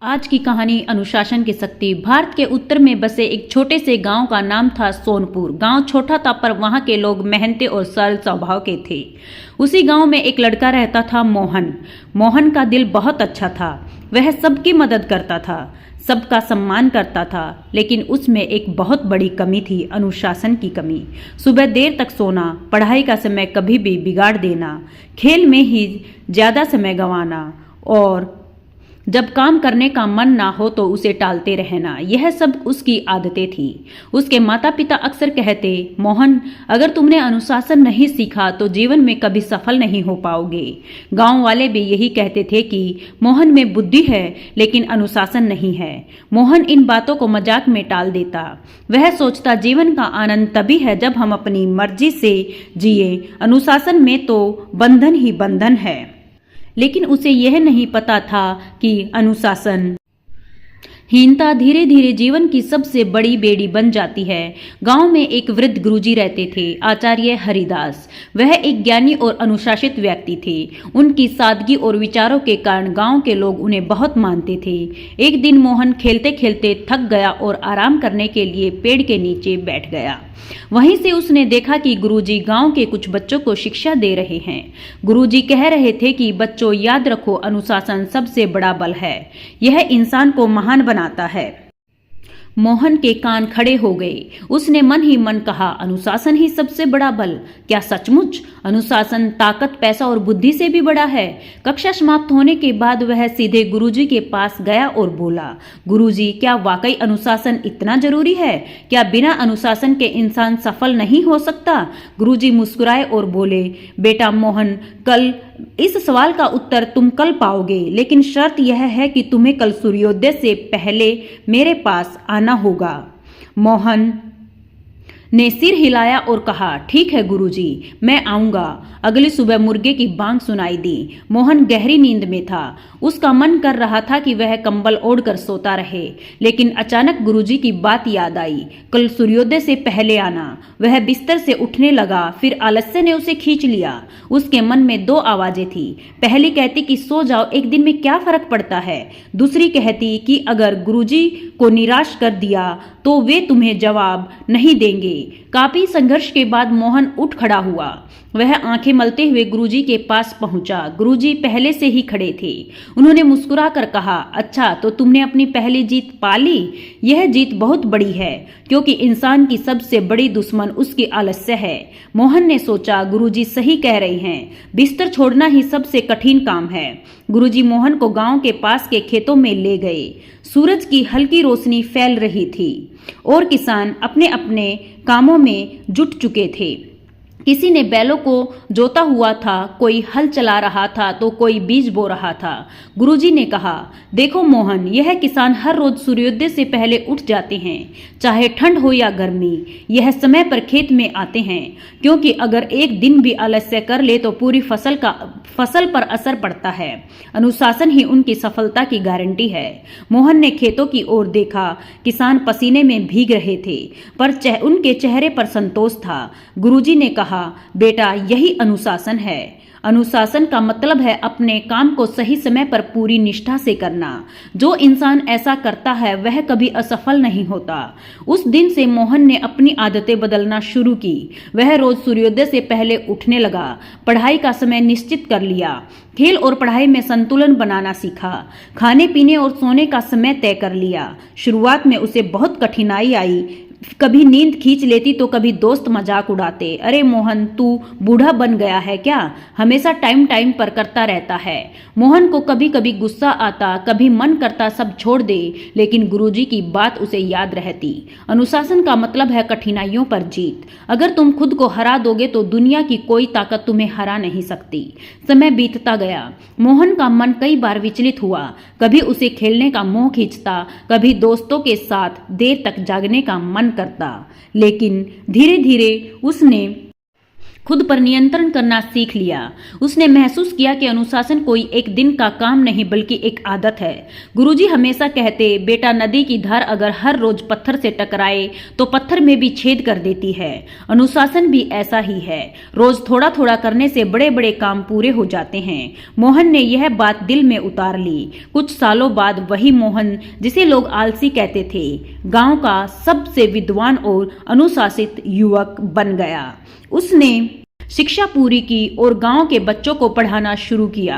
आज की कहानी अनुशासन की शक्ति। भारत के उत्तर में बसे एक छोटे से गांव का नाम था सोनपुर। गांव छोटा था पर वहां के लोग मेहनती और सरल स्वभाव के थे। उसी गांव में एक लड़का रहता था, मोहन। मोहन का दिल बहुत अच्छा था। वह सबकी मदद करता था, सबका सम्मान करता था, लेकिन उसमें एक बहुत बड़ी कमी थी, अनुशासन की कमी। सुबह देर तक सोना, पढ़ाई का समय कभी भी बिगाड़ देना, खेल में ही ज्यादा समय गंवाना और जब काम करने का मन ना हो तो उसे टालते रहना, यह सब उसकी आदतें थी। उसके माता पिता अक्सर कहते, मोहन, अगर तुमने अनुशासन नहीं सीखा तो जीवन में कभी सफल नहीं हो पाओगे। गांव वाले भी यही कहते थे कि मोहन में बुद्धि है लेकिन अनुशासन नहीं है। मोहन इन बातों को मजाक में टाल देता। वह सोचता, जीवन का आनंद तभी है जब हम अपनी मर्जी से जिए, अनुशासन में तो बंधन ही बंधन है। लेकिन उसे यह नहीं पता था कि अनुशासन हीनता धीरे धीरे जीवन की सबसे बड़ी बेड़ी बन जाती है। गांव में एक वृद्ध गुरुजी रहते थे, आचार्य हरिदास। वह एक ज्ञानी और अनुशासित व्यक्ति थे। उनकी सादगी और विचारों के कारण गांव के लोग उन्हें बहुत मानते थे। एक दिन मोहन खेलते खेलते थक गया और आराम करने के लिए पेड़ के नीचे बैठ गया। वहीं से उसने देखा कि गुरुजी गांव के कुछ बच्चों को शिक्षा दे रहे हैं। गुरुजी कह रहे थे कि बच्चों, याद रखो, अनुशासन सबसे बड़ा बल है, यह इंसान को महान बनाता है। मोहन के कान खड़े हो गए। उसने मन ही मन कहा, अनुशासन ही सबसे बड़ा बल? क्या सचमुच? अनुशासन ताकत, पैसा और बुद्धि से भी बड़ा है। कक्षा समाप्त होने के बाद वह सीधे गुरुजी के पास गया और बोला, गुरुजी, क्या वाकई अनुशासन इतना जरूरी है? क्या बिना अनुशासन के इंसान सफल नहीं हो सकता? गुरुजी मुस्कुराए और बोले, बेटा मोहन, कल इस सवाल का उत्तर तुम कल पाओगे, लेकिन शर्त यह है कि तुम्हें कल सूर्योदय से पहले मेरे पास आना होगा। मोहन ने सिर हिलाया और कहा, ठीक है गुरुजी, मैं आऊंगा। अगली सुबह मुर्गे की बांग सुनाई दी। मोहन गहरी नींद में था। उसका मन कर रहा था कि वह कंबल ओढ़कर सोता रहे, लेकिन अचानक गुरुजी की बात याद आई, कल सूर्योदय से पहले आना। वह बिस्तर से उठने लगा, फिर आलस्य ने उसे खींच लिया। उसके मन में दो आवाजें थी। पहली कहती कि सो जाओ, एक दिन में क्या फर्क पड़ता है। दूसरी कहती कि अगर गुरुजी को निराश कर दिया तो वे तुम्हें जवाब नहीं देंगे। काफी संघर्ष के बाद मोहन उठ खड़ा हुआ। वह आंखें मलते हुए गुरुजी के पास पहुंचा। गुरुजी पहले से ही खड़े थे। उन्होंने मुस्कुराकर कहा, अच्छा, तो तुमने अपनी पहली जीत पा ली। यह जीत बहुत बड़ी है, क्योंकि इंसान की सबसे बड़ी दुश्मन उसकी आलस्य है। मोहन ने सोचा, गुरुजी सही कह रहे हैं, बिस्तर छोड़ना ही सबसे कठिन काम है। गुरुजी मोहन को गांव के पास के खेतों में ले गए। सूरज की हल्की रोशनी फैल रही थी और किसान अपने अपने कामों में जुट चुके थे। किसी ने बैलों को जोता हुआ था, कोई हल चला रहा था तो कोई बीज बो रहा था। गुरुजी ने कहा, देखो मोहन, यह किसान हर रोज सूर्योदय से पहले उठ जाते हैं, चाहे ठंड हो या गर्मी। यह समय पर खेत में आते हैं, क्योंकि अगर एक दिन भी आलस्य कर ले तो पूरी फसल पर असर पड़ता है। अनुशासन ही उनकी सफलता की गारंटी है। मोहन ने खेतों की ओर देखा। किसान पसीने में भीग रहे थे, पर उनके चेहरे पर संतोष था। गुरुजी ने कहा, बेटा, यही अनुशासन है। अनुशासन का मतलब है अपने काम को सही समय पर पूरी निष्ठा से करना। जो इंसान ऐसा करता है वह कभी असफल नहीं होता। उस दिन से मोहन ने अपनी आदतें बदलना शुरू की। वह रोज सूर्योदय से पहले उठने लगा, पढ़ाई का समय निश्चित कर लिया, खेल और पढ़ाई में संतुलन बनाना सीखा, खाने पीने और सोने का समय तय कर लिया। शुरुआत में उसे बहुत कठिनाई आई। कभी नींद खींच लेती तो कभी दोस्त मजाक उड़ाते, अरे मोहन, तू बूढ़ा बन गया है क्या, हमेशा टाइम टाइम पर करता रहता है। मोहन को कभी कभी गुस्सा आता, कभी मन करता सब छोड़ दे, लेकिन गुरुजी की बात उसे याद रहती। अनुशासन का मतलब है कठिनाइयों पर जीत। अगर तुम खुद को हरा दोगे तो दुनिया की कोई ताकत तुम्हें हरा नहीं सकती। समय बीतता गया। मोहन का मन कई बार विचलित हुआ। कभी उसे खेलने का मोह खींचता, कभी दोस्तों के साथ देर तक जागने का मन करता, लेकिन धीरे धीरे उसने खुद पर नियंत्रण करना सीख लिया। उसने महसूस किया कि अनुशासन कोई एक दिन का काम नहीं बल्कि एक आदत है। गुरुजी हमेशा कहते, बेटा नदी की धार अगर हर रोज पत्थर से टकराए तो पत्थर में भी छेद कर देती है। अनुशासन भी ऐसा ही है, रोज थोड़ा थोड़ा करने से बड़े बड़े काम पूरे हो जाते हैं। मोहन ने यह बात दिल में उतार ली। कुछ सालों बाद वही मोहन, जिसे लोग आलसी कहते थे, गांव का सबसे विद्वान और अनुशासित युवक बन गया। उसने शिक्षा पूरी की और गांव के बच्चों को पढ़ाना शुरू किया।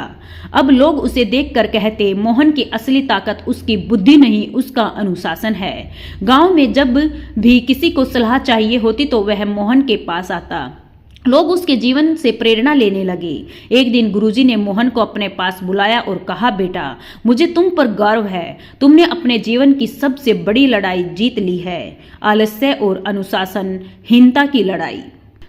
अब लोग उसे देखकर कहते, मोहन की असली ताकत उसकी बुद्धि नहीं, उसका अनुशासन है। गांव में जब भी किसी को सलाह चाहिए होती तो वह मोहन के पास आता। लोग उसके जीवन से प्रेरणा लेने लगे। एक दिन गुरुजी ने मोहन को अपने पास बुलाया और कहा, बेटा मुझे तुम पर गर्व है, तुमने अपने जीवन की सबसे बड़ी लड़ाई जीत ली है, आलस्य और अनुशासनहीनता की लड़ाई।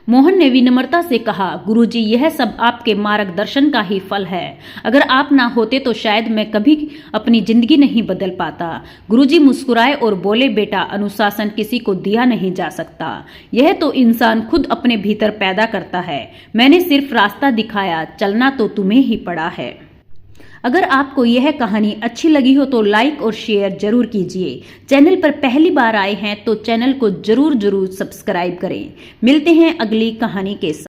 मोहन ने विनम्रता से कहा, गुरुजी यह सब आपके मार्गदर्शन का ही फल है। अगर आप ना होते तो शायद मैं कभी अपनी जिंदगी नहीं बदल पाता। गुरुजी मुस्कुराए और बोले, बेटा अनुशासन किसी को दिया नहीं जा सकता, यह तो इंसान खुद अपने भीतर पैदा करता है। मैंने सिर्फ रास्ता दिखाया, चलना तो तुम्हें ही पड़ा है। अगर आपको यह कहानी अच्छी लगी हो तो लाइक और शेयर जरूर कीजिए। चैनल पर पहली बार आए हैं तो चैनल को जरूर सब्सक्राइब करें। मिलते हैं अगली कहानी के साथ।